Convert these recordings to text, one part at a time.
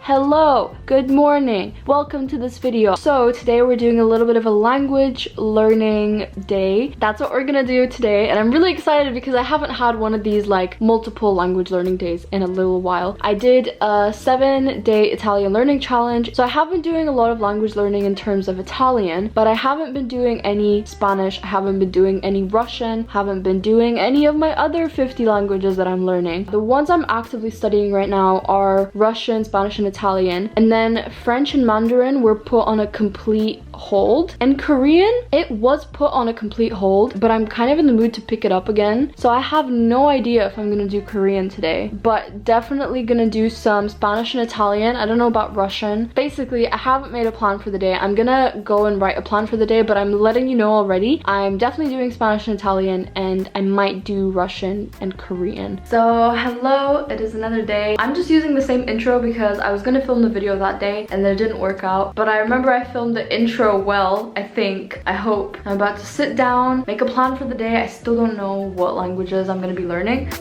Hello, good morning, welcome to this video. So today we're doing a little bit of a language learning day. That's what we're gonna do today, and I'm really excited because I haven't had one of these like multiple language learning days in a little while. I did a 7-day Italian learning challenge, so I have been doing a lot of language learning in terms of Italian, but I haven't been doing any Spanish, I haven't been doing any Russian, haven't been doing any of my other 50 languages that I'm learning. The ones I'm actively studying right now are Russian, Spanish, and Italian, and then French and Mandarin were put on a complete hold, and Korean, it was put on a complete hold, but I'm kind of in the mood to pick it up again, so I have no idea if I'm gonna do Korean today, but definitely gonna do some Spanish and Italian. I don't know about Russian. Basically, I haven't made a plan for the day. I'm gonna go and write a plan for the day, but I'm letting you know already, I'm definitely doing Spanish and Italian, and I might do Russian and Korean. So hello, it is another day. I'm just using the same intro because I was gonna film the video that day and then it didn't work out, but I remember I filmed the intro well, I think, I hope. I'm about to sit down, make a plan for the day. I still don't know what languages I'm gonna be learning.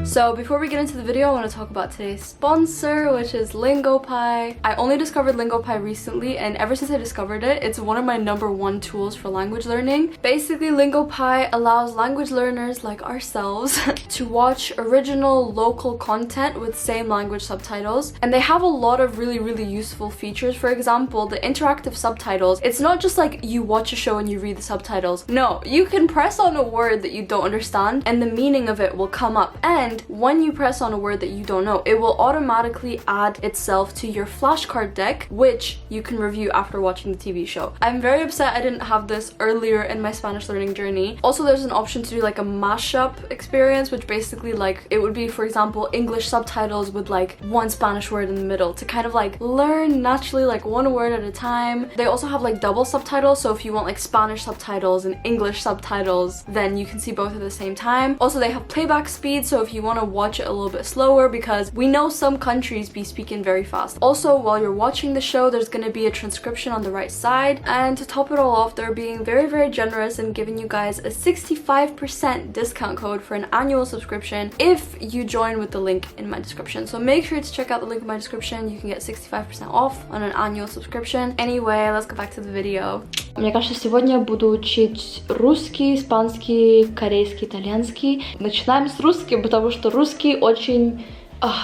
So before we get into the video, I want to talk about today's sponsor, which is Lingopie. I only discovered Lingopie recently, and ever since I discovered it, it's one of my #1 tools for language learning. Basically, Lingopie allows language learners like ourselves to watch original local content with same language subtitles, and they have a lot of really useful features. For example, the interactive subtitles. It's not just like you watch a show and you read the subtitles. No, you can press on a word that you don't understand and the meaning of it will come up, and when you press on a word that you don't know, it will automatically add itself to your flashcard deck, which you can review after watching the TV show. I'm very upset I didn't have this earlier in my Spanish learning journey. Also, there's an option to do like a mashup experience, which basically like it would be, for example, English subtitles with like one Spanish word in the middle to kind of like learn naturally like one word at a time. They also have like double subtitles, so if you want like Spanish subtitles and English subtitles, then you can see both at the same time. Also, they have playback speed, so if you want to watch it a little bit slower, because we know some countries be speaking very fast. Also, while you're watching the show, there's going to be a transcription on the right side, and to top it all off, they're being very generous and giving you guys a 65% discount code for an annual subscription if you join with the link in my description. So make sure to check out the link in my description. You can get 65% off on an annual subscription. Anyway, let's go back to the video. Мне кажется, сегодня буду учить русский, испанский, корейский, итальянский. Начинаем с русского, потому что русский очень...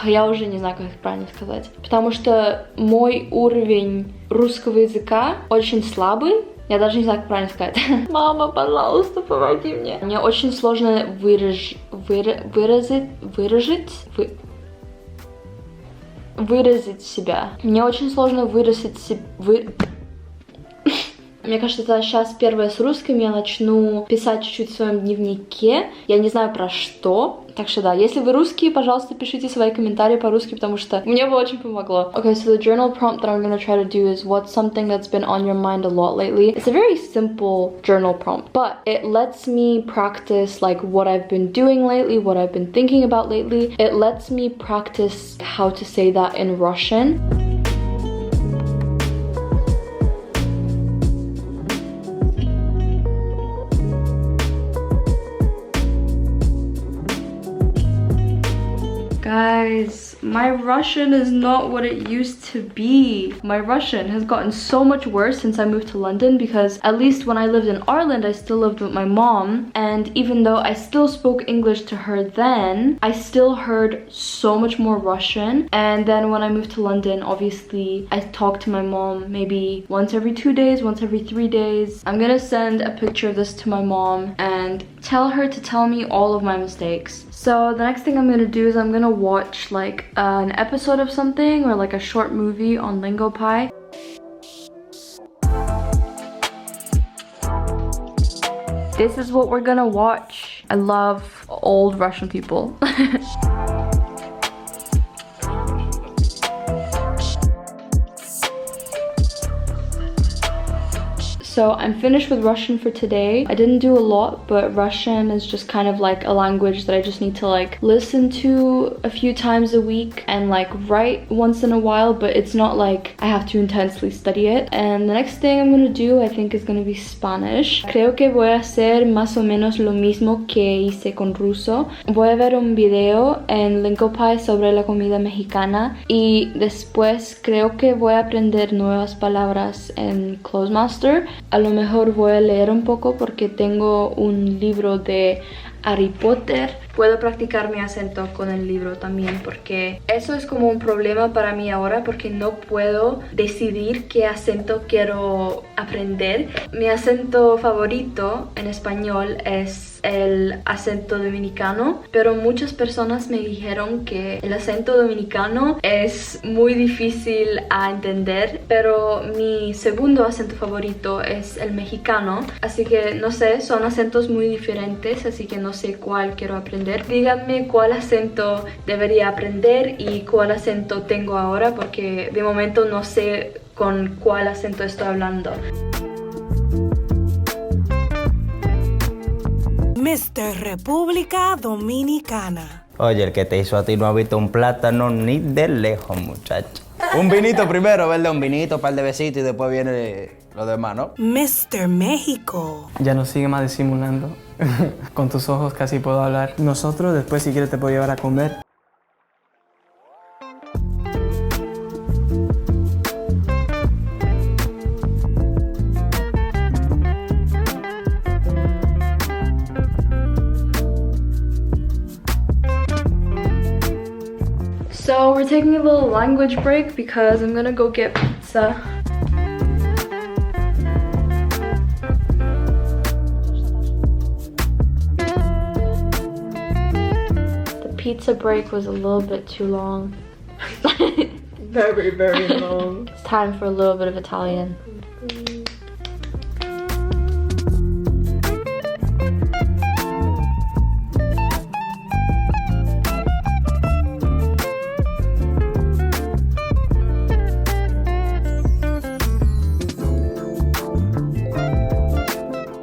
я уже не знаю, как это правильно сказать. Потому что мой уровень русского языка очень слабый. Я даже не знаю, как правильно сказать. Мама, пожалуйста, помоги мне. Мне очень сложно выразить себя. Мне очень сложно выразить Мне кажется, это сейчас первое с русским. Я начну писать чуть-чуть в своем дневнике. Я не знаю про что. Так что да, если вы русские, пожалуйста, пишите свои комментарии по-русски, потому что мне бы очень помогло. Okay, so the journal prompt that I'm going to try to do is what's something that's been on your mind a lot lately. It's a very simple journal prompt, but it lets me practice like what I've been doing lately, what I've been thinking about lately. It lets me practice how to say that in Russian. Guys, my Russian is not what it used to be. My Russian has gotten so much worse since I moved to London, because at least when I lived in Ireland, I still lived with my mom, and even though I still spoke English to her then, I still heard so much more Russian. And then when I moved to London, obviously, I talked to my mom maybe once every 2 days, once every 3 days. I'm gonna send a picture of this to my mom and tell her to tell me all of my mistakes. So the next thing I'm gonna do is I'm gonna watch like an episode of something or like a short movie on Lingopie. This is what we're gonna watch. I love old Russian people. So I'm finished with Russian for today. I didn't do a lot, but Russian is just kind of like a language that I just need to like listen to a few times a week and like write once in a while, but it's not like I have to intensely study it. And the next thing I'm gonna do, I think, is gonna be Spanish. Creo que voy a hacer más o menos lo mismo que hice con ruso. Voy a ver un video en Linkopie sobre la comida mexicana y después creo que voy a aprender nuevas palabras en Closemaster. A lo mejor voy a leer un poco porque tengo un libro de Harry Potter. Puedo practicar mi acento con el libro también, porque eso es como un problema para mí ahora, porque no puedo decidir qué acento quiero aprender. Mi acento favorito en español es el acento dominicano, pero muchas personas me dijeron que el acento dominicano es muy difícil a entender, pero mi segundo acento favorito es el mexicano, así que no sé, son acentos muy diferentes, así que no sé cuál quiero aprender. Díganme cuál acento debería aprender y cuál acento tengo ahora, porque de momento no sé con cuál acento estoy hablando. Mr. República Dominicana. Oye, el que te hizo a ti no ha visto un plátano ni de lejos, muchacho. Un vinito primero, ¿verdad? Un vinito, un par de besitos y después viene lo demás, ¿no? Mr. México. Ya no sigue más disimulando. Con tus ojos casi puedo hablar. Nosotros después, si quieres, te puedo llevar a comer. So we're taking a little language break because I'm gonna go get pizza. The pizza break was a little bit too long. Very, very long. It's time for a little bit of Italian.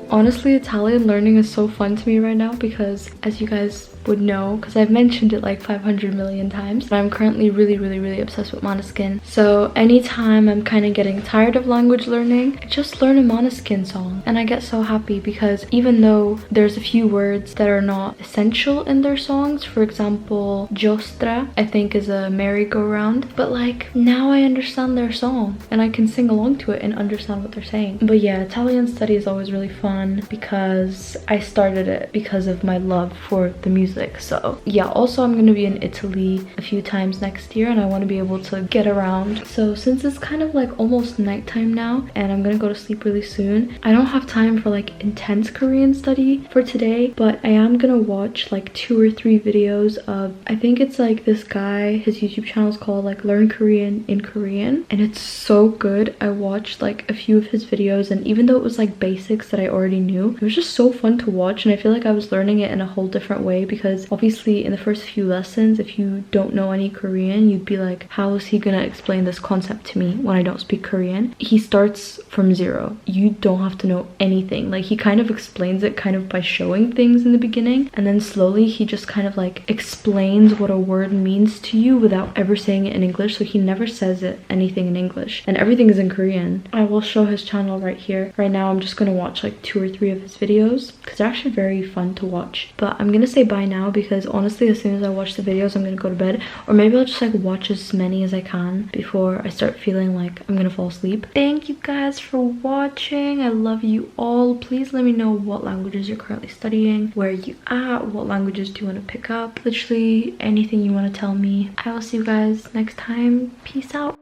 Honestly, Italian learning is so fun to me right now because, as you guys would know, because I've mentioned it like 500 million times, but I'm currently really obsessed with Måneskin. So anytime I'm kind of getting tired of language learning, I just learn a Måneskin song and I get so happy, because even though there's a few words that are not essential in their songs, for example, Giostra I think is a merry-go-round, but like now I understand their song and I can sing along to it and understand what they're saying. But yeah, Italian study is always really fun because I started it because of my love for the music. So yeah, also I'm gonna be in Italy a few times next year and I want to be able to get around. So since it's kind of like almost nighttime now and I'm gonna go to sleep really soon, I don't have time for like intense Korean study for today, but I am gonna watch like 2 or 3 videos of, I think it's like this guy, his YouTube channel is called like Learn Korean in Korean, and it's so good. I watched like a few of his videos, and even though it was like basics that I already knew, it was just so fun to watch, and I feel like I was learning it in a whole different way, because obviously in the first few lessons, if you don't know any Korean, you'd be like, how is he gonna explain this concept to me when I don't speak Korean? He starts from zero. You don't have to know anything. Like, he kind of explains it kind of by showing things in the beginning, and then slowly he just kind of like explains what a word means to you without ever saying it in English. So he never says anything in English, and everything is in Korean. I will show his channel right here. Right now I'm just gonna watch like 2 or 3 of his videos because they're actually very fun to watch. But I'm gonna say bye now, because honestly as soon as I watch the videos I'm gonna go to bed, or maybe I'll just like watch as many as I can before I start feeling like I'm gonna fall asleep. Thank you guys for watching. I love you all. Please let me know what languages you're currently studying, where you at, what languages do you want to pick up, literally anything you want to tell me. I will see you guys next time. Peace out.